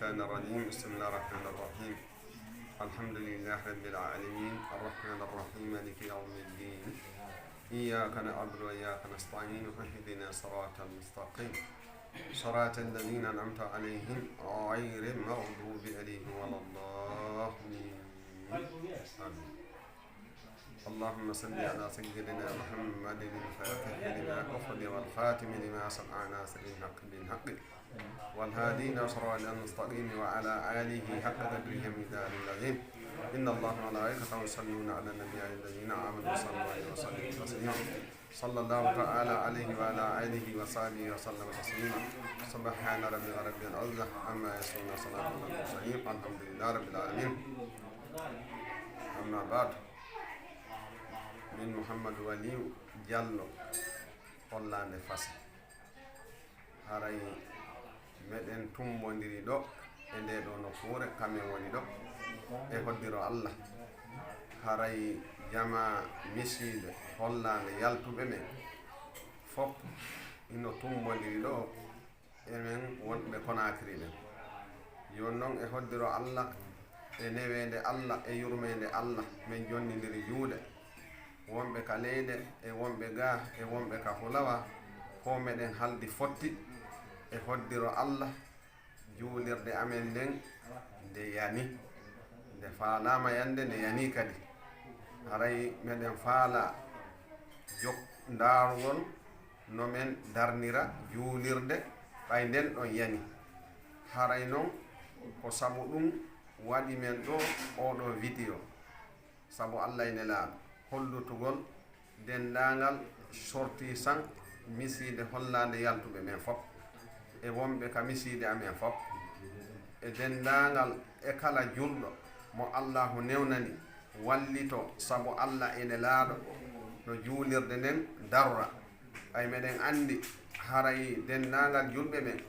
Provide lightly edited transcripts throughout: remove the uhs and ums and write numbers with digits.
الشيطان الرجيم. بسم الله الرحمن الرحيم. الحمد لله رب العالمين الرحمن الرحيم مالك يوم الدين. إياك نعبد وإياك نستعين اهدنا الصراط المستقيم صراط الذين أنعمت عليهم غير المغضوب عليهم ولا الضالين. اللهم صل على سيدنا محمد الفاتح لما أخذ والخاتم لما سمع ناصر الحق بالحق والهادي إلى صراط المستقيم وعلى آله حق قدره ميزان العظيم. إن الله وملائكته يصلون على النبي الذين آمنوا صلوا عليه وسلموا تسليما. صلى الله تعالى عليه وعلى آله وصحبه وسلم تسليما. سبحان ربك رب العزة عما يصفون وسلام على المرسلين الحمد لله رب العالمين. أما بعد، من محمد ولي Diallo hollande Fassé haray meɗen tummodiri ɗo e nde ɗo nokkure kamen woni ɗo e hoddiro Allah haray jama miside hollande yaltuɓe men fop ino tummodiri ɗo emen wonɓe Konakri ɗen. yon noon e hoddiro Allah e newede Allah e yurmede Allah min jonnidiri juuɗe wonɓe ka leyɗe e wonɓe ga e wonɓe ka hulawa ko meɗen haldi fotti e hoddiro Allah juulirde amen nden nde yani nde faalama yande nde yani kadi haray meɗen faala jok darugol no men darnira juulirde ɓay nden ɗon yani. haray noon ko sabu ɗum waɗi men ɗo oɗo vidéo sabu Allah ene laaɗo hollutugol dendagal sorti san miside hollande yaltuɓe men fop e wonɓe ka miside amen fop e dendagal e kala julɗo mo Allahu newnani wallito sabu Allah ene laaɗo no juulirde nden darra. ay meɗen andi haray dendagal julɓe men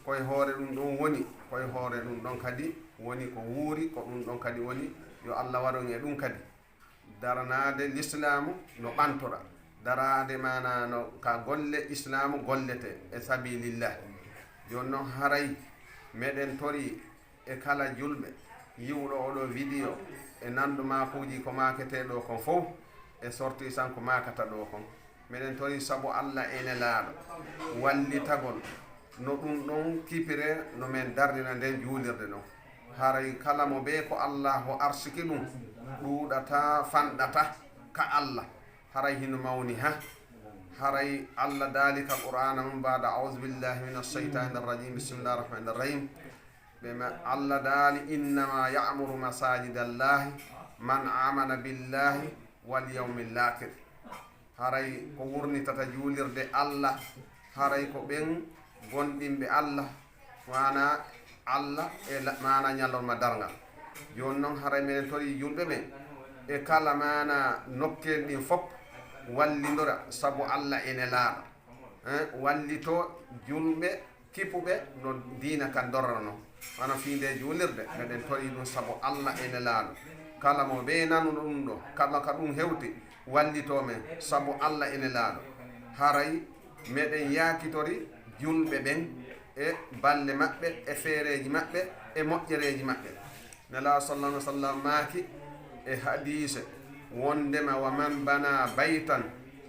koye hoore ɗum ɗon woni, koye hoore ɗum ɗon kadi woni ko wuuri, ko ɗum ɗon kadi woni yo Allah waɗon e ɗum kadi daranade l'islamu no ɓantora darade mana no ka golle islamu gollete e sabilillah. yon noon haray meɗen tori e kala julɓe yiwɗo oɗo vidéo e nandu makuji ko maketeɗo kon fof e sorti san ko makata ɗo kon meɗen tori sabu Allah ene laaɗo wallitagol no ɗum ɗon kipire no men darnina nden juulirde noon. haray kala mo ɓe ko Allahu arsiki ɗum ɗuɗata fanɗata ka Allah haray hino mawni ha haray Allah dalika qur'ana mum bada a'udhu billahi minash shaitanir rajim bismillahir rahmanir rahim. bema Allah dali innama ya'muru masajidallahi man amana billahi wal yawmil akhir. haray ko wurnitata juulirde Allah haray ko ɓen gonɗinɓe Allah mana Allah e mana ñallorma dargal. yon noon haray minen tori julɓe ɓen e kala mana nokkel ɗin fop wallidora sabu Allah ene laaɗo wallito julɓe kipuɓe no diina kan dorrano wana fiinde juulirde meɗen tori ɗum sabu Allah ene laaɗo kala mo ɓe nanu ɗum ɗo kala ka ɗum hewti wallito men sabu Allah ene laaɗo. haray meɗen yakitori julɓe ɓen e balle maɓɓe e feereji maɓɓe e moƴƴereji maɓɓe. nela sallallahu alaihi wasallam maaki e hadise wondema wa man bana baytan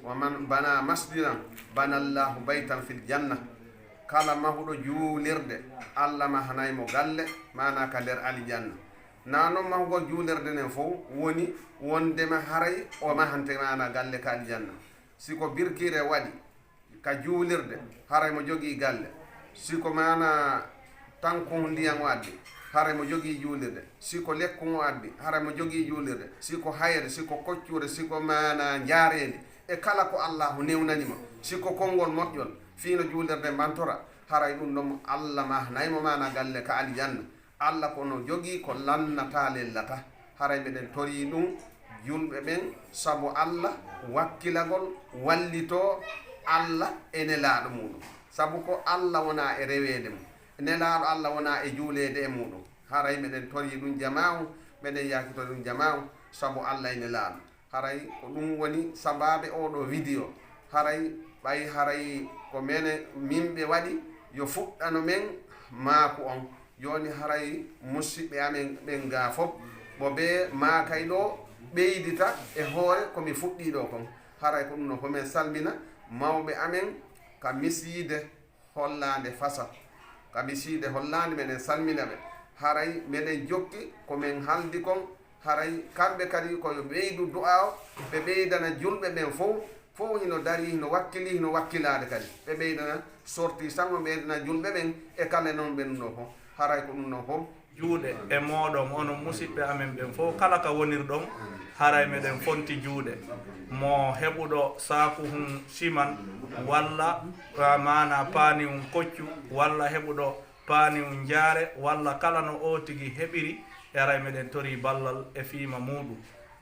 wa man bana masjidan bana Allahu baytan fil janna. kala mahuɗo juulirde Allah mahanaymo galle mana ka nder aljanna. na noon mahugol juulirde nden fof woni wondema haray o mahante mana galle ka aljanna. siko birkire waɗi ka juulirde haray mo jogii galle. siko mana tanko ndiyam waddi haray mo jogii juulirde. siko lekkumo addi haray mo jogii juulirde. siko hayre, siko koccure, siko mana jaarede e kala ko Allahu newnanimo, siko konngol moƴƴol fiino juulirde mbantora haray ɗum ɗon Allah mahnaymo mana galle ka aljanna. Allah kono jogii ko lannata lellata. haray meɗen tori ɗum julɓe ɓen sabu Allah wakkilagol wallito Allah ene laaɗo muɗum sabu ko Allah wona e rewede mum nelaaɗo Allah wona e juulede e muɗum. haray meɗen tori ɗum jamawu meɗen yakitori ɗum jamawu sabu Allah ene laaɗo. haray ko ɗum woni sababe oɗo vidéo. haray ɓay haray ko mene minɓe waɗi yo fuɗɗano men maaku on joni haray musidɓe amen ɓen ga fof bo ɓe makay ɗo ɓeydita e hoore komi fuɗɗi ɗo kon haray ko ɗum no komin salmina mawɓe amen ka misiyide hollande fasa ka misiyide hollande meɗen salmina ɓe haray meɗen jokki komin haldi kon haray kamɓe kadi koyo ɓeydu du'a o ɓe ɓeydana julɓe ɓen fof hino dari hino wakkili hino wakkilade kadi ɓe ɓeydana sorti sango ɓeydana julɓe ɓen e kala noon ɓen ɗum ɗo fof haray ko ɗum ɗo fof juuɗe e moɗon onon musidɓe amen ɓen fof kala ka wonirɗon haray meɗen fonti juuɗe mo heɓuɗo saku hum siman walla mana paani um koccu walla heɓuɗo paani um jaare walla kala no o tigi heɓiri haray meɗen tori ballal e fiima muɗum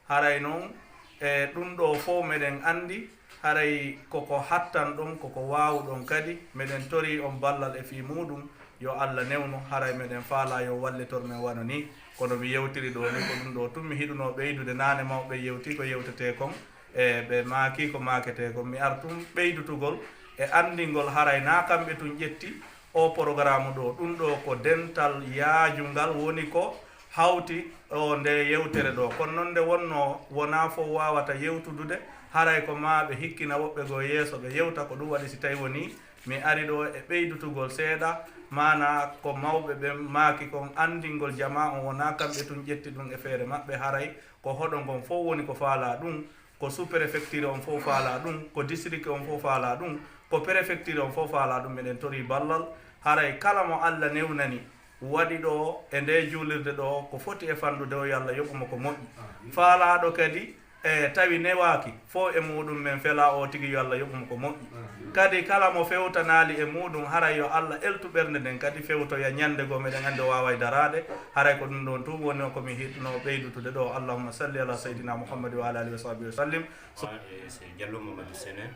haray noon e ɗum ɗo fof meɗen andi haray koko hattan ɗon koko wawuɗon kadi meɗen tori on ballal e fi muɗum yo Allah newno haray meɗen faala yo wallitor men wano ni kono mi yewtiri ɗo ni ko ɗum ɗo tummi hiɗuno ɓeydude nane mawɓe yewti ko yewtete kon e ɓe maaki ko makete kon mi artum ɓeydutugol e andingol haray na kamɓe tun ƴetti o programme ɗo ɗum ɗo ko dental yaajungal woni ko hawti o nde yewtere ɗo kono noon nde wonno wona fof wawata yewtudude haray ko ma ɓe hikkina woɓɓe go yeeso ɓe yewta ko ɗum waɗi si tawi woni mi ari ɗo e ɓeydutugol seeɗa mana ko mawɓe ɓe maaki kon andingol jama on wona kamɓe tun ƴetti ɗum e feere maɓɓe haray ko hoɗon kon fof woni ko faala ɗum ko sous préfecture on fof faala ɗum ko district on fof faala ɗum ko préfecture on fof faala ɗum meɗen tori ballal haray kala mo Allah newnani waɗi ɗo e nde juulirde ɗo ko foti e fandude o yo Allah yoɓumo ko moƴƴi faalaɗo kadi e tawi newaki fo e muɗum men fela o tigi yo Allah yoɓumo ko moƴƴi kadi kala mo fewtanali e muɗum haray yo Allah eltu ɓernde nden kadi fewtoya ñande go meɗen andi o wawa darade haray ko ɗum ɗon tum woni o komi hittuno ɓeydutude ɗo allahumma salli ala sayyidina Muhammad wa ala alihi wa sahbihi wa sallim. C'est Diallo Mamadou Sene,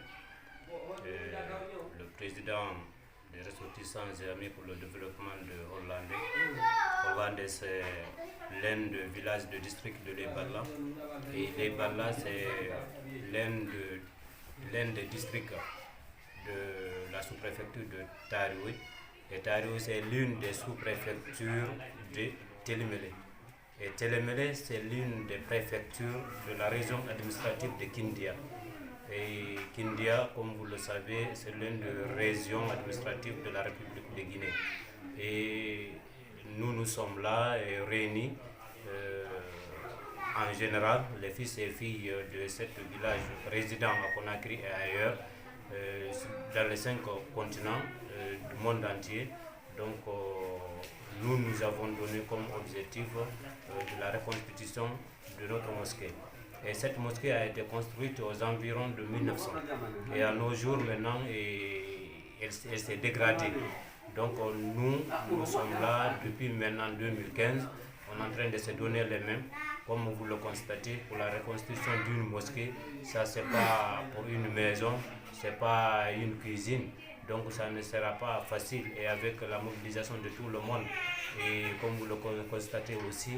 le président des ressortissants et amis pour le développement de Hollande. Hollande, c'est l'un des villages de district de Leballa. Et Leballa, c'est l'un des districts de la sous-préfecture de Tarioui. Et Tarioui, c'est l'une des sous-préfectures de Télémélé. Et Télémélé, c'est l'une des préfectures de la région administrative de Kindia. Et Kindia, comme vous le savez, c'est l'une des régions administratives de la République de Guinée. Et nous sommes là et réunis en général, les fils et filles de ce village résidant à Conakry et ailleurs, dans les 5 continents du monde entier. Donc, nous avons donné comme objectif de la reconstitution de notre mosquée. Et cette mosquée a été construite aux environs de 1900. Et à nos jours maintenant, elle s'est dégradée. Donc nous sommes là depuis maintenant 2015. On est en train de se donner les mains. Comme vous le constatez, pour la reconstruction d'une mosquée, ça c'est pas pour une maison, c'est pas une cuisine. Donc ça ne sera pas facile et avec la mobilisation de tout le monde. Et comme vous le constatez aussi,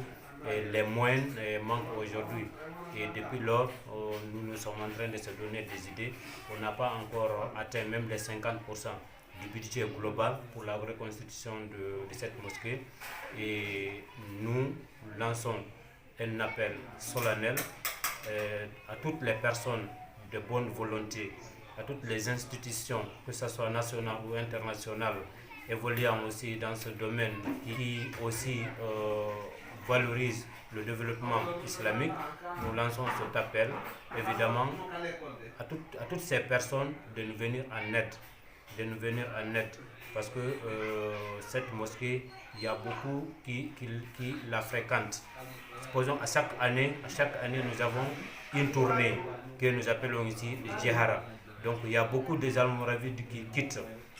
les moyens manquent aujourd'hui. Et depuis lors, nous sommes en train de se donner des idées. On n'a pas encore atteint même les 50% du budget global pour la reconstitution de cette mosquée. Et nous lançons un appel solennel à toutes les personnes de bonne volonté, à toutes les institutions, que ce soit nationales ou internationales, évoluant aussi dans ce domaine, qui aussi valorise le développement islamique. Nous lançons cet appel, évidemment, à toutes ces personnes de nous venir en aide, parce que cette mosquée, il y a beaucoup qui la fréquentent. Supposons à chaque année, nous avons une tournée que nous appelons ici le Djihara. Donc il y a beaucoup des Almoravides qui quittent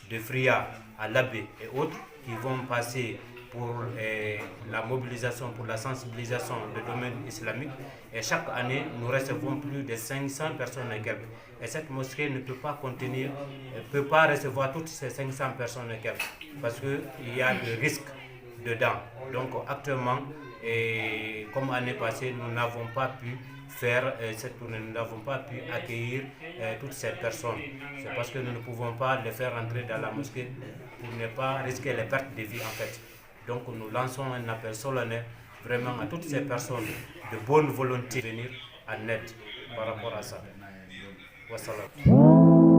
de Fria à Labé et autres, qui vont passer pour la mobilisation, pour la sensibilisation du domaine islamique. Et chaque année, nous recevons plus de 500 personnes et quelques. Et cette mosquée ne peut pas contenir, ne peut pas recevoir toutes ces 500 personnes et quelques, parce qu'il y a des risques dedans. Donc actuellement, et comme l'année passée, nous n'avons pas pu faire cette tournée, nous n'avons pas pu accueillir toutes ces personnes. C'est parce que nous ne pouvons pas les faire entrer dans la mosquée pour ne pas risquer les pertes de vie en fait. Donc nous lançons un appel solennel vraiment à toutes ces personnes de bonne volonté de venir en aide par rapport à ça. Wassalam.